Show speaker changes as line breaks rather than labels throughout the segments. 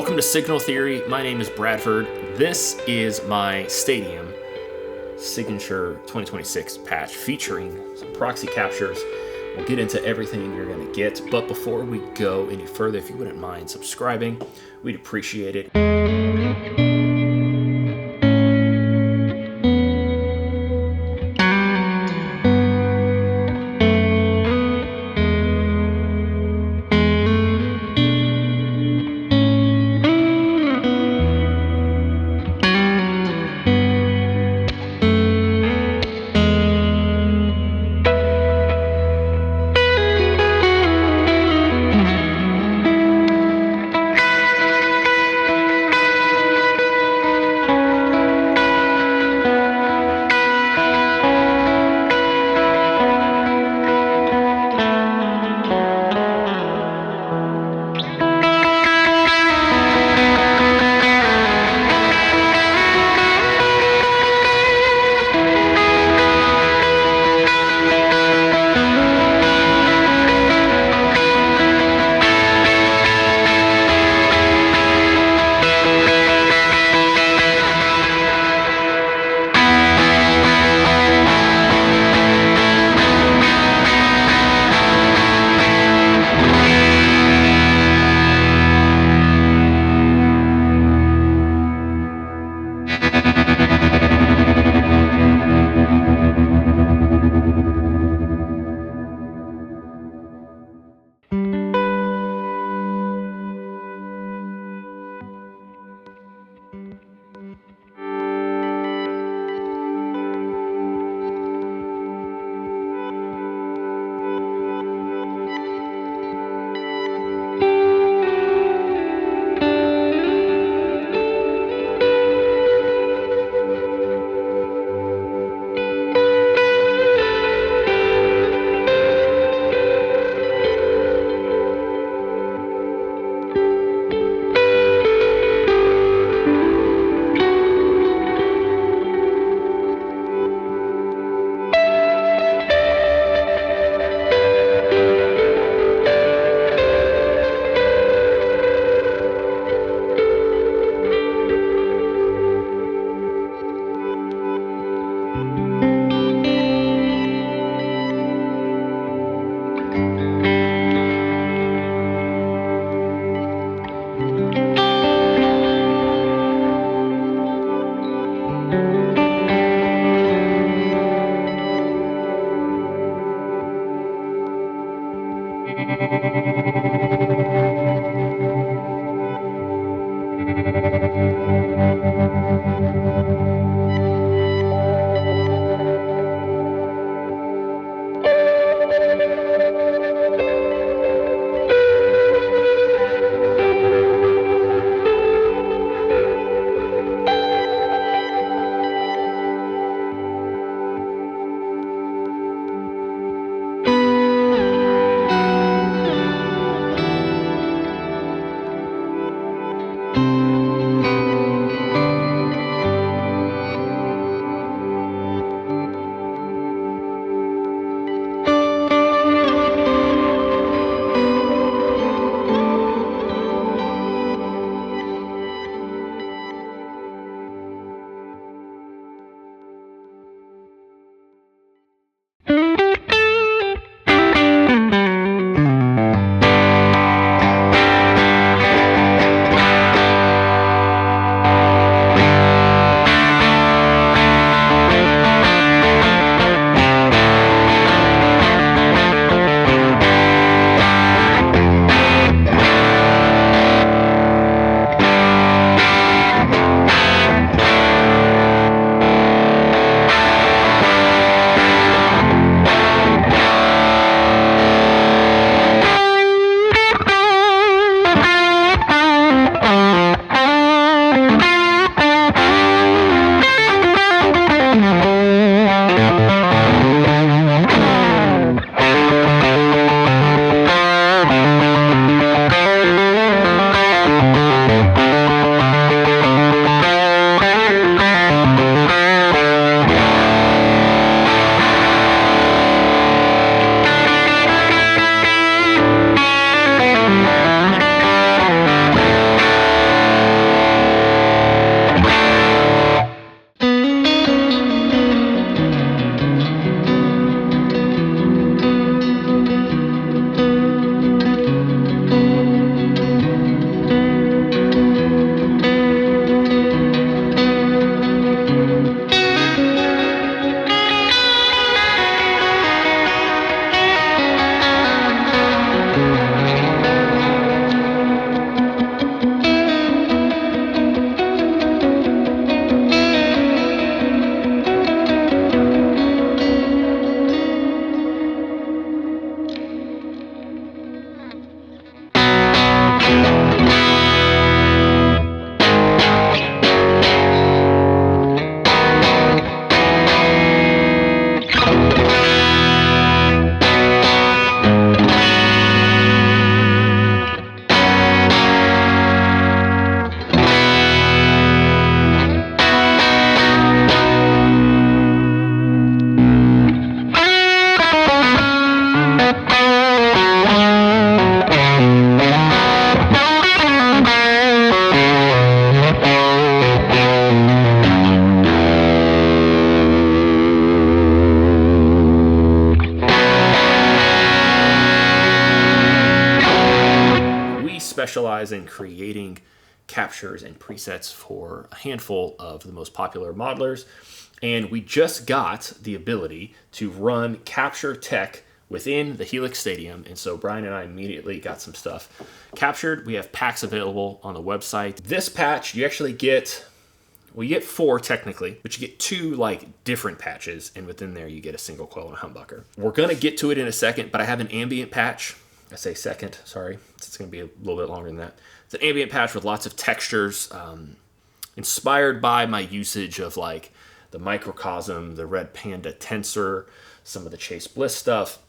Welcome to Signal Theory. My name is Bradford. This is my Stadium Signature 2026 patch featuring some proxy captures. We'll get into everything you're going to get, but before we go any further, if you wouldn't mind subscribing, we'd appreciate it. specialize in creating captures and presets for a handful of the most popular modelers. And we just got the ability to run capture tech within the Helix Stadium. And so Brian and I immediately got some stuff captured. We have packs available on the website. This patch, you actually get, well, you get 4 technically, but you get 2 like different patches. And within there, you get a single coil and a humbucker. We're going to get to it in a second, but I have an ambient patch. I say second, sorry. It's going to be a little bit longer than that. It's an ambient patch with lots of textures, inspired by my usage of like the microcosm, the red panda tensor, some of the Chase Bliss stuff.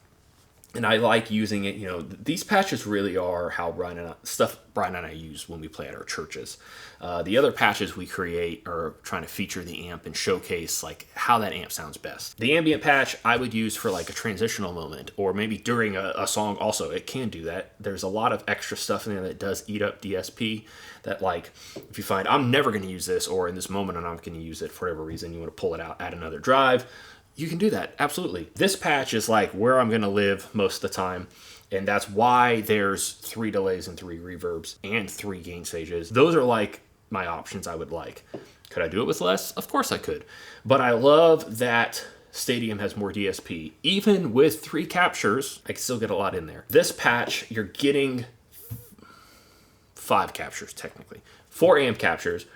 And I like using it, you know, these patches really are how Brian and I use when we play at our churches. The other patches we create are trying to feature the amp and showcase like how that amp sounds best. The ambient patch I would use for like a transitional moment or maybe during a song also. It can do that. There's a lot of extra stuff in there that does eat up DSP that like if you find I'm never going to use this or in this moment I'm not going to use it for whatever reason, you want to pull it out, add another drive. You can do that, absolutely. This patch is like where I'm gonna live most of the time, and that's why there's 3 delays and 3 reverbs and 3 gain stages. Those are like my options I would like. Could I do it with less? Of course I could. But I love that Stadium has more DSP. Even with 3 captures, I can still get a lot in there. This patch, you're getting 5 captures technically. 4 amp captures.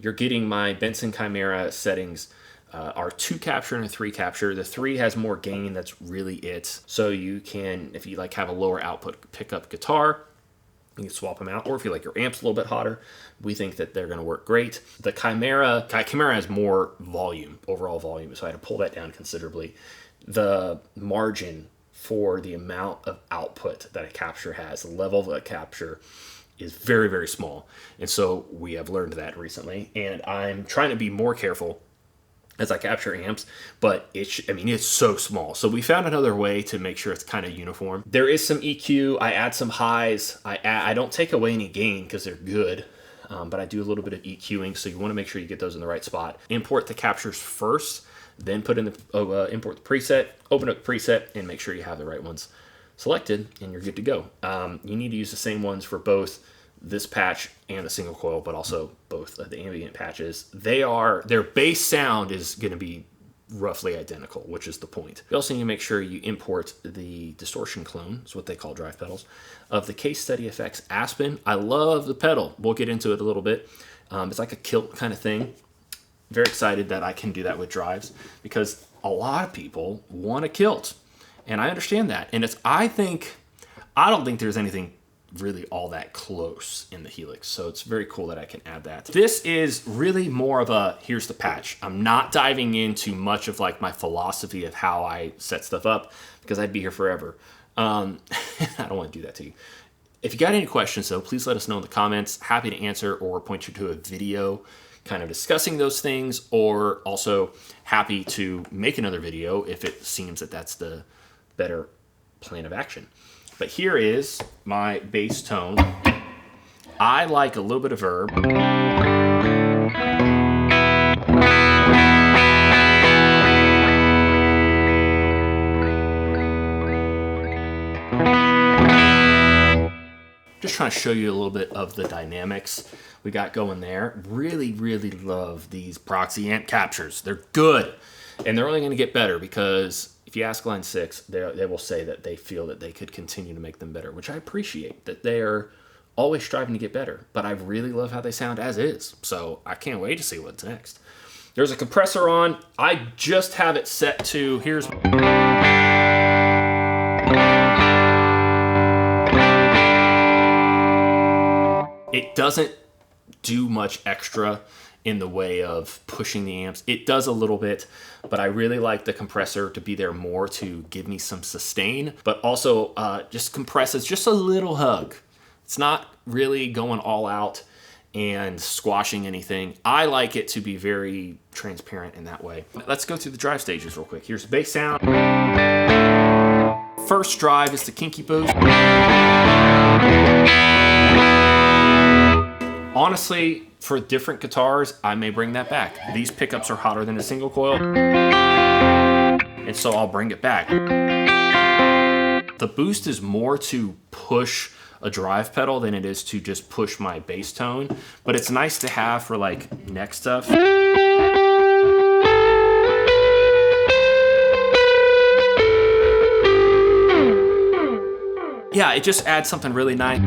You're getting my Benson Chimera settings are 2 capture and a 3 capture. The 3 has more gain, that's really it. So you can, if you like have a lower output pickup guitar, you can swap them out. Or if you like your amp's a little bit hotter, we think that they're gonna work great. The Chimera has more volume, overall volume, so I had to pull that down considerably. The margin for the amount of output that a capture has, the level of a capture is very, very small. And so we have learned that recently. And I'm trying to be more careful as I capture amps, but it's so small. So we found another way to make sure it's kind of uniform. There is some EQ. I add some highs. I don't take away any gain because they're good, but I do a little bit of EQing. So you want to make sure you get those in the right spot. Import the captures first, then put in the import the preset, open up the preset, and make sure you have the right ones selected, and you're good to go. You need to use the same ones for both this patch and the single coil, but also both of the ambient patches. Their bass sound is going to be roughly identical, which is the point. You also need to make sure you import the distortion clone, is what they call drive pedals, of the Case Study Effects Aspen. I love the pedal. We'll get into it a little bit. It's like a kilt kind of thing. Very excited that I can do that with drives because a lot of people want a kilt, and I understand that. And I don't think there's anything really all that close in the Helix, so it's very cool that I can add that. This is really more of a here's the patch. I'm not diving into much of like my philosophy of how I set stuff up because I'd be here forever. I don't want to do that to you. If you got any questions though, please let us know in the comments. Happy to answer or point you to a video kind of discussing those things, or also happy to make another video if it seems that that's the better plan of action. But here is my bass tone. I like a little bit of verb. Just trying to show you a little bit of the dynamics we got going there. Really, really love these Proxy amp captures. They're good, and they're only going to get better because if you ask Line 6, they will say that they feel that they could continue to make them better, which I appreciate, that they are always striving to get better. But I really love how they sound as is, so I can't wait to see what's next. There's a compressor on. I just have it set to, here's... It doesn't do much extra in the way of pushing the amps. It does a little bit, but I really like the compressor to be there more to give me some sustain, but also just compresses just a little hug. It's not really going all out and squashing anything. I like it to be very transparent in that way. Let's go through the drive stages real quick. Here's the bass sound. First drive is the kinky boost. Honestly, for different guitars, I may bring that back. These pickups are hotter than a single coil, and so I'll bring it back. The boost is more to push a drive pedal than it is to just push my bass tone, but it's nice to have for like neck stuff. Yeah, it just adds something really nice.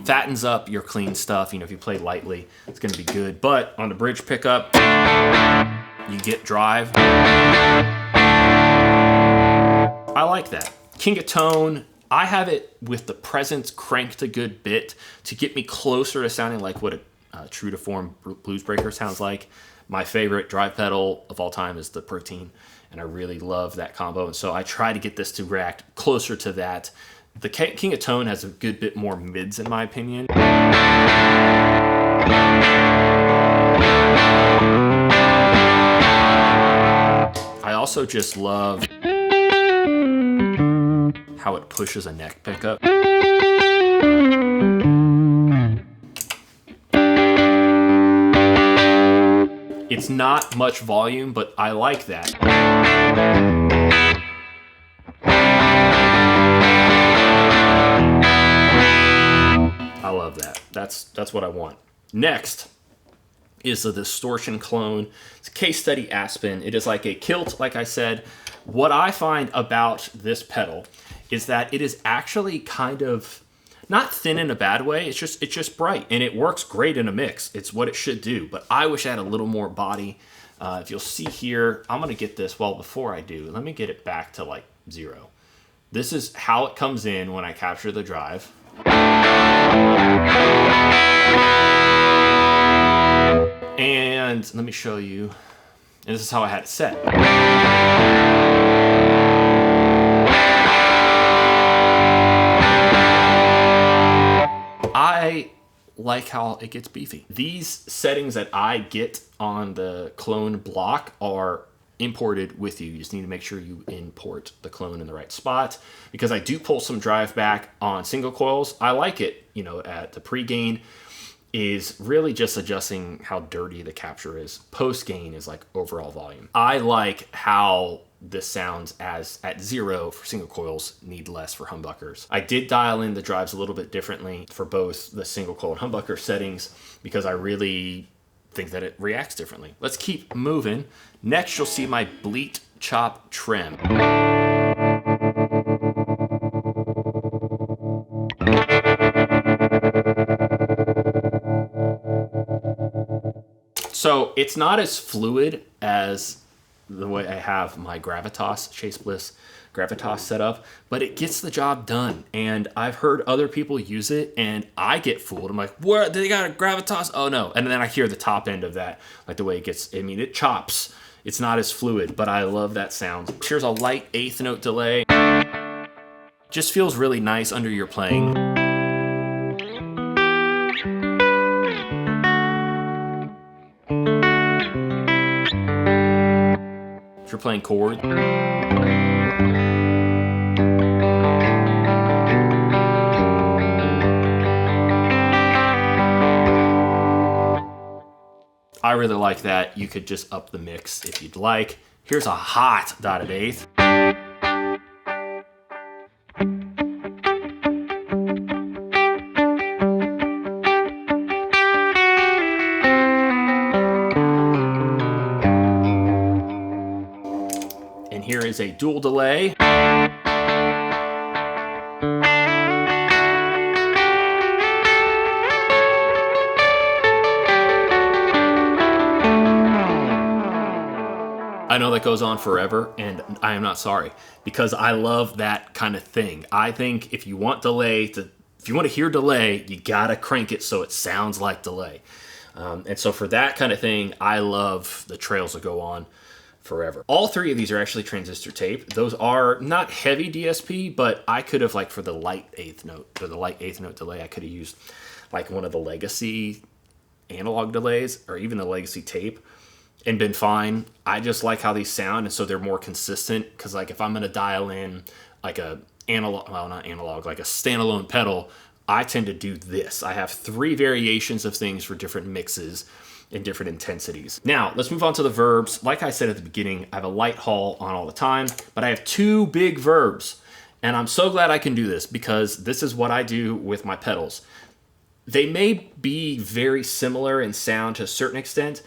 Fattens up your clean stuff. You know, if you play lightly, it's gonna be good. But on the bridge pickup, you get drive. I like that. King of Tone, I have it with the presence cranked a good bit to get me closer to sounding like what a true to form blues breaker sounds like. My favorite drive pedal of all time is the Protein, and I really love that combo. And so I try to get this to react closer to that. The King of Tone has a good bit more mids in my opinion. I also just love how it pushes a neck pickup. It's not much volume, but I like that. I love that. That's what I want. Next is the distortion clone. It's a case study Aspen. It is like a kilt, like I said. What I find about this pedal is that it is actually kind of not thin in a bad way. It's just bright, and it works great in a mix. It's what it should do, but I wish I had a little more body. If you'll see here, I'm gonna get this. Well, before I do, let me get it back to like 0. This is how it comes in when I capture the drive. And let me show you. And this is how I had it set. I like how it gets beefy. These settings that I get on the clone block are imported with you. You just need to make sure you import the clone in the right spot, because I do pull some drive back on single coils. I like it, you know, at the pre-gain is really just adjusting how dirty the capture is. Post-gain is like overall volume. I like how this sounds as at 0 for single coils, need less for humbuckers. I did dial in the drives a little bit differently for both the single coil and humbucker settings because I really think that it reacts differently. Let's keep moving. Next, you'll see my bleat chop trem. So it's not as fluid as the way I have my Gravitas, Chase Bliss Gravitas set up, but it gets the job done. And I've heard other people use it and I get fooled. I'm like, what? They got a Gravitas? Oh no. And then I hear the top end of that, like the way it gets, I mean, it chops. It's not as fluid, but I love that sound. Here's a light eighth note delay. Just feels really nice under your playing. If you're playing chord. I really like that. You could just up the mix if you'd like. Here's a hot dotted eighth. And here is a dual delay. I know that goes on forever, and I am not sorry, because I love that kind of thing. I think if you want if you want to hear delay, you gotta crank it so it sounds like delay. And so for that kind of thing, I love the trails that go on forever. All three of these are actually transistor tape. Those are not heavy DSP, but I could have, like for the light eighth note, or the light eighth note delay, I could have used like one of the legacy analog delays, or even the legacy tape, and been fine. I just like how these sound, and so they're more consistent, because like if I'm gonna dial in like a analog, well not analog, like a standalone pedal, I tend to do this. I have 3 variations of things for different mixes and different intensities. Now, let's move on to the verbs. Like I said at the beginning, I have a light haul on all the time, but I have 2 big verbs. And I'm so glad I can do this because this is what I do with my pedals. They may be very similar in sound to a certain extent,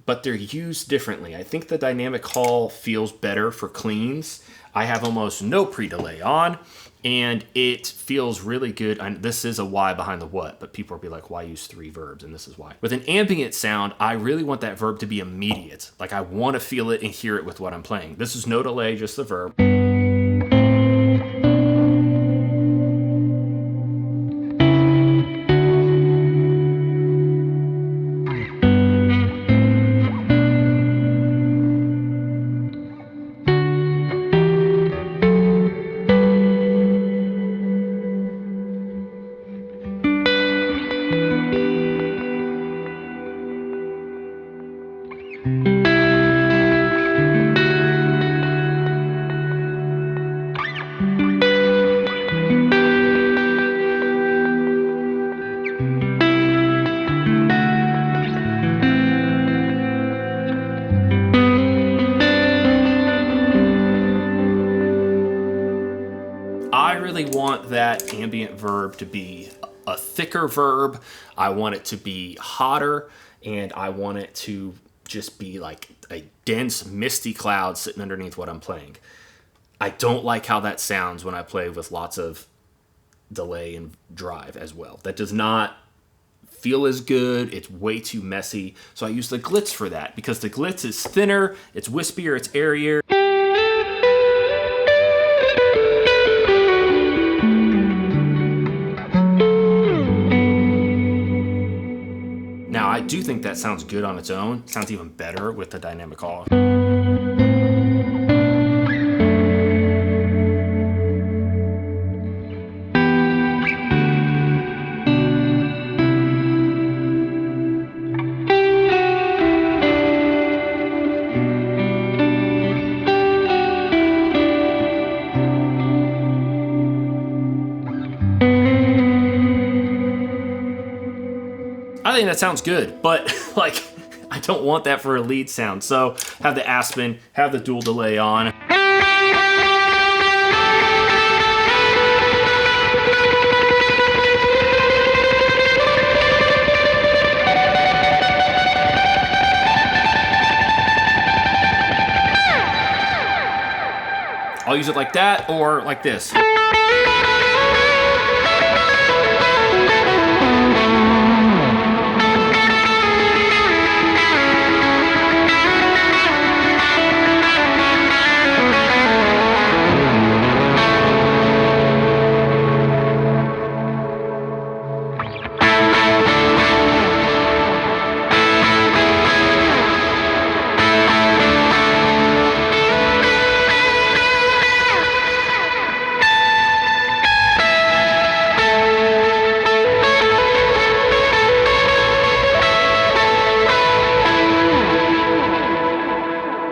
but they're used differently. I think the dynamic hall feels better for cleans. I have almost no pre-delay on, and it feels really good. And this is a why behind the what, but people will be like, why use 3 verbs? And this is why. With an ambient sound, I really want that verb to be immediate. Like I want to feel it and hear it with what I'm playing. This is no delay, just the verb. I really want that ambient verb to be a thicker verb. I want it to be hotter, and I want it to just be like a dense, misty cloud sitting underneath what I'm playing. I don't like how that sounds when I play with lots of delay and drive as well. That does not feel as good. It's way too messy. So I use the glitz for that because the glitz is thinner, it's wispier, it's airier. Now, I do think that sounds good on its own. It sounds even better with the dynamic hall. I think that sounds good, but like, I don't want that for a lead sound. So have the Aspen, have the dual delay on. I'll use it like that or like this.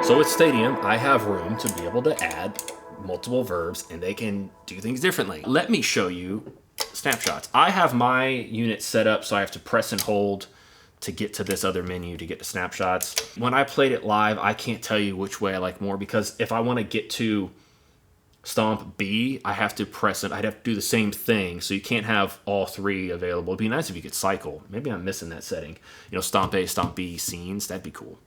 So with Stadium, I have room to be able to add multiple verbs and they can do things differently. Let me show you Snapshots. I have my unit set up so I have to press and hold to get to this other menu to get to Snapshots. When I played it live, I can't tell you which way I like more because if I want to get to Stomp B, I have to press it. I'd have to do the same thing, so you can't have all 3 available. It'd be nice if you could cycle. Maybe I'm missing that setting. You know, Stomp A, Stomp B, scenes, that'd be cool.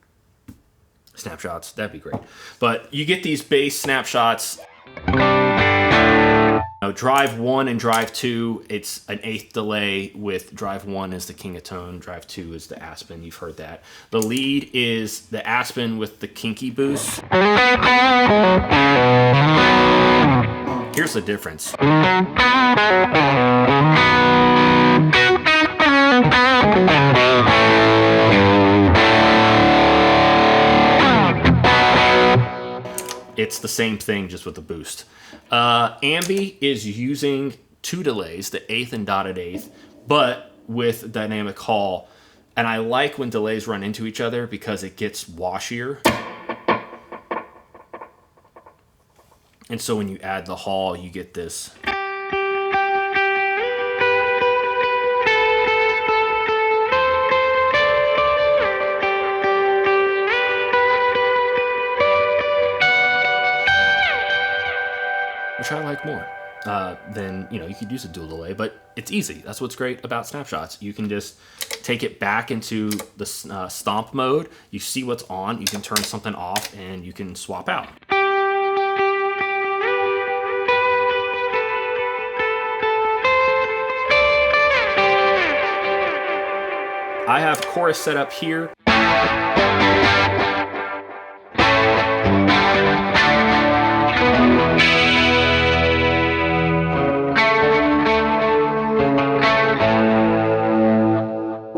Snapshots, that'd be great. But you get these base snapshots. Drive 1 and Drive 2, it's an 1/8 delay with Drive 1 is the king of tone, Drive 2 is the Aspen, you've heard that. The lead is the Aspen with the kinky boost. Here's the difference. It's the same thing, just with the boost. Ambi is using 2 delays, the 1/8 and dotted 1/8, but with dynamic hall. And I like when delays run into each other because it gets washier. And so when you add the hall, you get this. which I like more. Then you could use a dual delay, but it's easy. That's what's great about Snapshots. You can just take it back into the stomp mode. You see what's on. You can turn something off, and you can swap out. I have chorus set up here.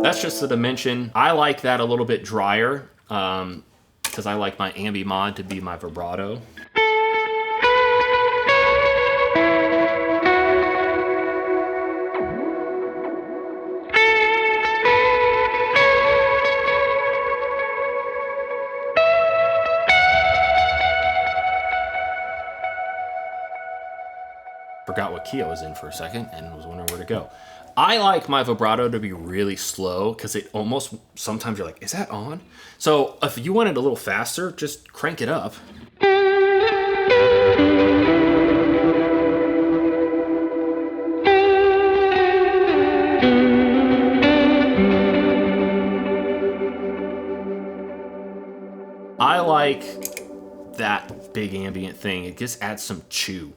That's just the dimension. I like that a little bit drier because I like my ambi mod to be my vibrato. Forgot what key I was in for a second and was wondering where to go. I like my vibrato to be really slow because it almost, sometimes you're like, is that on? So if you want it a little faster, just crank it up. I like that big ambient thing. It just adds some chew.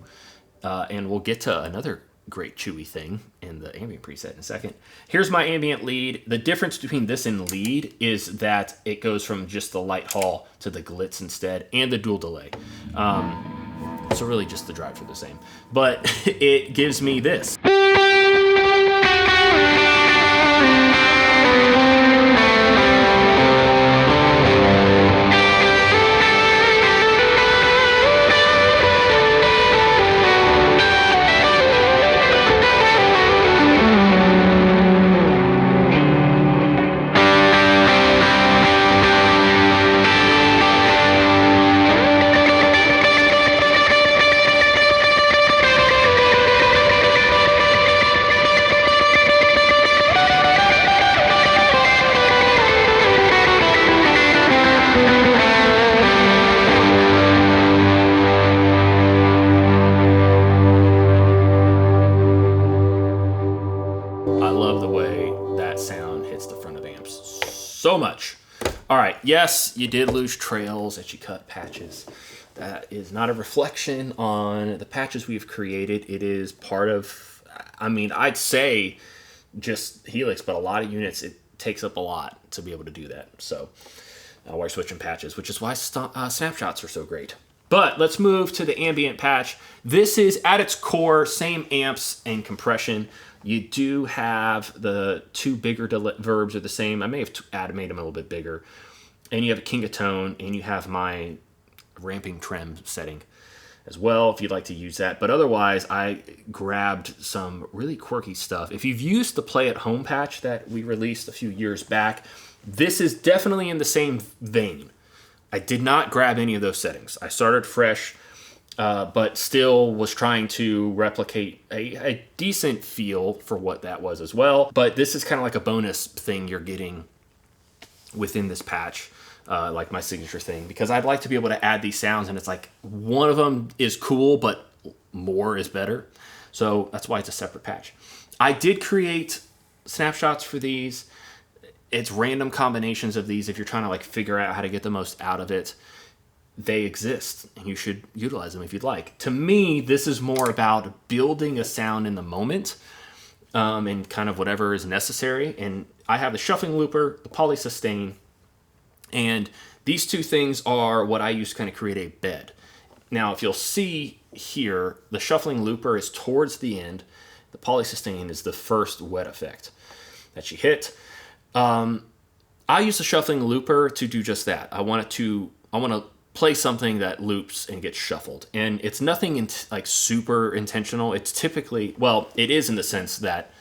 And we'll get to another great chewy thing in the ambient preset in a second. Here's my ambient lead. The difference between this and lead is that it goes from just the light haul to the glitz instead, and the dual delay. So really just the drives are the same. But it gives me this. So much. All right, yes, you did lose trails as you cut patches. That is not a reflection on the patches we've created. It is part of, I'd say just Helix, but a lot of units, it takes up a lot to be able to do that. So we're switching patches, which is why snapshots are so great. But let's move to the ambient patch. This is at its core, same amps and compression. You do have the two bigger verbs are the same. I may have made them a little bit bigger. And you have a king of tone, and you have my ramping trem setting as well, if you'd like to use that. But otherwise, I grabbed some really quirky stuff. If you've used the Play at Home patch that we released a few years back, this is definitely in the same vein. I did not grab any of those settings. I started fresh. But still was trying to replicate a decent feel for what that was as well. But this is kind of like a bonus thing you're getting within this patch, like my signature thing, because I'd like to be able to add these sounds, and it's like one of them is cool, but more is better. So that's why it's a separate patch. I did create snapshots for these. It's random combinations of these if you're trying to like figure out how to get the most out of it. They exist, and you should utilize them if you'd like. To me, this is more about building a sound in the moment and kind of whatever is necessary. And I have the shuffling looper, the polysustain, and these two things are what I use to kind of create a bed. Now, if you'll see here, the shuffling looper is towards the end. The polysustain is the first wet effect that you hit. I use the shuffling looper to do just that. I want to play something that loops and gets shuffled. And it's nothing like super intentional. It's typically, well, it is in the sense that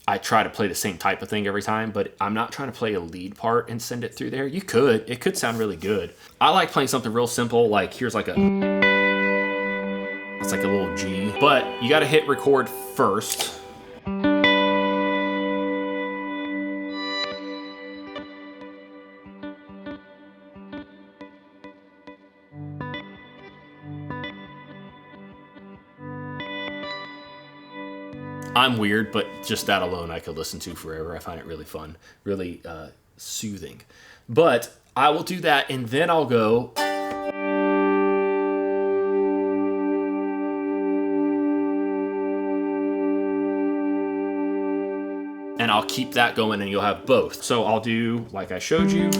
I try to play the same type of thing every time, but I'm not trying to play a lead part and send it through there. You could. It could sound really good. I like playing something real simple, like here's like it's like a little G, but you got to hit record first. I'm weird, but just that alone I could listen to forever. I find it really fun, really soothing. But I will do that, and then I'll go. And I'll keep that going, and you'll have both. So I'll do like I showed you.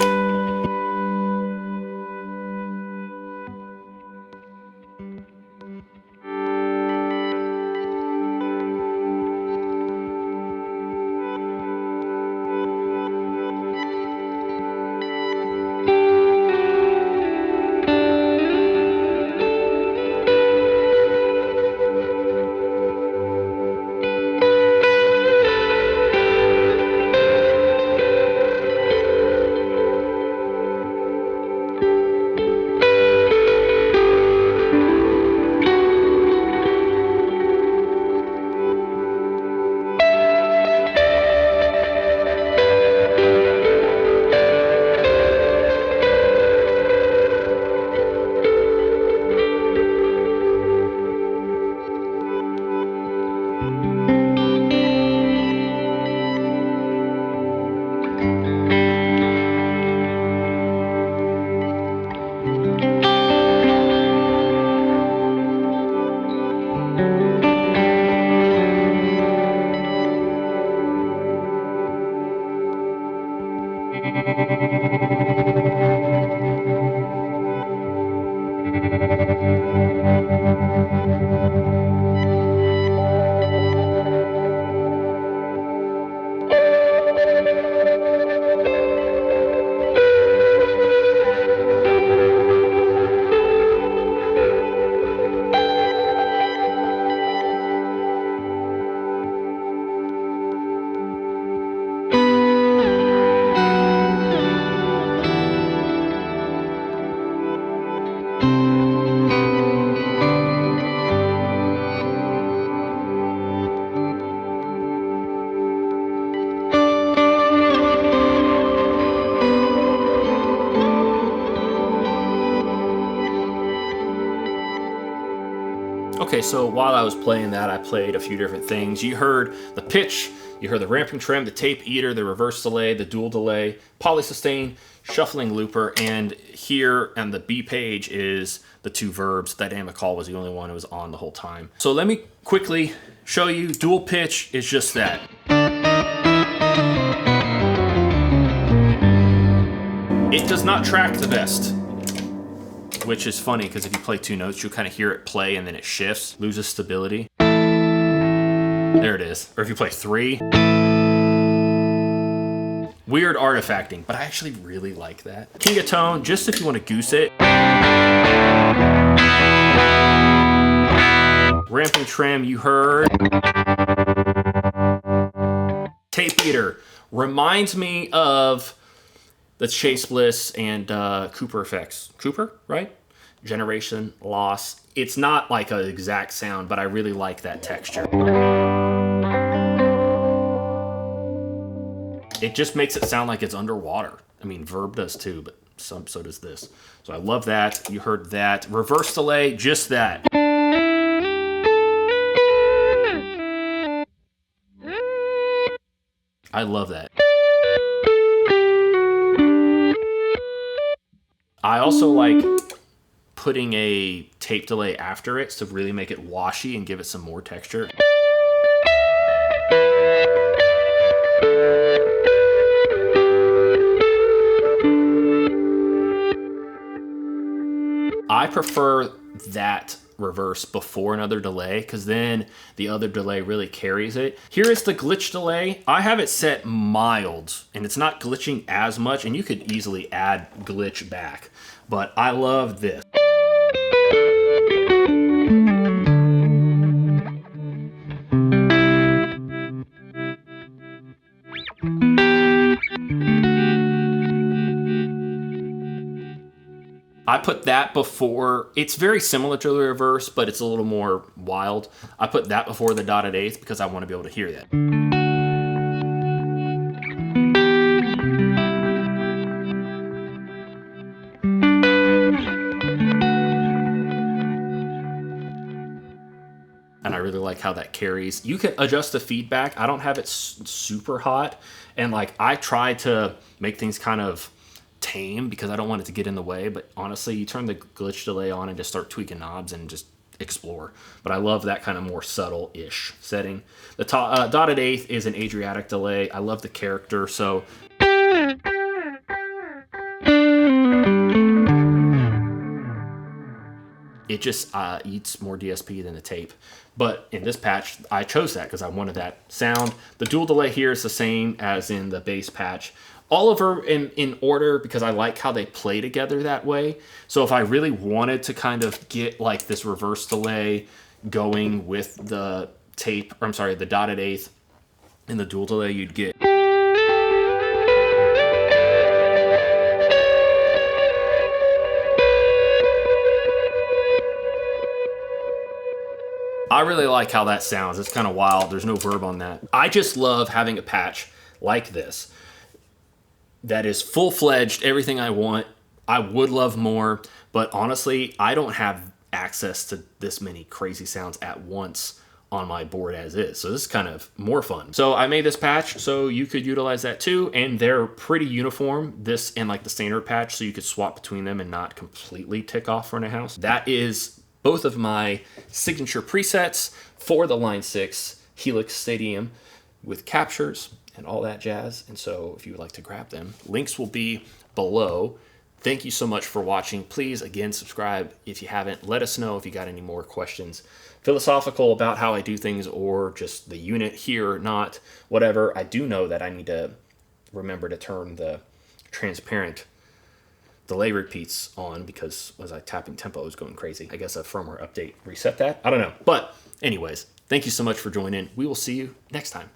Okay, so while I was playing that, I played a few different things. You heard the pitch, you heard the ramping trem, the tape eater, the reverse delay, the dual delay, polysustain, shuffling looper, and here on the B page is the two verbs. Dynamic call was the only one that was on the whole time. So let me quickly show you. Dual pitch is just that. It does not track the best, which is funny because if you play two notes, you'll kind of hear it play and then it shifts, loses stability. There it is. Or if you play three. Weird artifacting, but I actually really like that. King of tone, just if you want to goose it. Ramping trem, you heard. Tape eater reminds me of the Chase Bliss and Cooper effects. Cooper, right? Generation, loss. It's not like an exact sound, but I really like that texture. It just makes it sound like it's underwater. I mean, Verb does too, but so does this. So I love that. You heard that. Reverse delay, just that. I love that. I also like putting a tape delay after it to really make it washy and give it some more texture. I prefer that reverse before another delay because then the other delay really carries it. Here is the glitch delay. I have it set mild and it's not glitching as much, and you could easily add glitch back, but I love this. I put that before. It's very similar to the reverse, but it's a little more wild. I put that before the dotted eighth because I want to be able to hear that. And I really like how that carries. You can adjust the feedback. I don't have it super hot. And like, I try to make things kind of tame because I don't want it to get in the way. But honestly, you turn the glitch delay on and just start tweaking knobs and just explore. But I love that kind of more subtle-ish setting. The dotted eighth is an Adriatic delay. I love the character, so it just eats more DSP than the tape. But in this patch, I chose that because I wanted that sound. The dual delay here is the same as in the bass patch. All of them in order because I like how they play together that way. So if I really wanted to kind of get like this reverse delay going with the tape, or I'm sorry, the dotted eighth and the dual delay, you'd get. I really like how that sounds. It's kind of wild. There's no verb on that. I just love having a patch like this that is full-fledged, everything I want. I would love more, but honestly, I don't have access to this many crazy sounds at once on my board as is. So this is kind of more fun. So I made this patch so you could utilize that too, and they're pretty uniform, this and like the standard patch, so you could swap between them and not completely tick off front of house. That is both of my signature presets for the Line 6 Helix Stadium with captures and all that jazz. And so if you would like to grab them, links will be below. Thank you so much for watching. Please, again, subscribe if you haven't. Let us know if you got any more questions, philosophical about how I do things, or just the unit here or not, whatever. I do know that I need to remember to turn the transparent delay repeats on because as I tapping tempo is going crazy. I guess a firmware update reset that. I don't know. But anyways, thank you so much for joining. We will see you next time.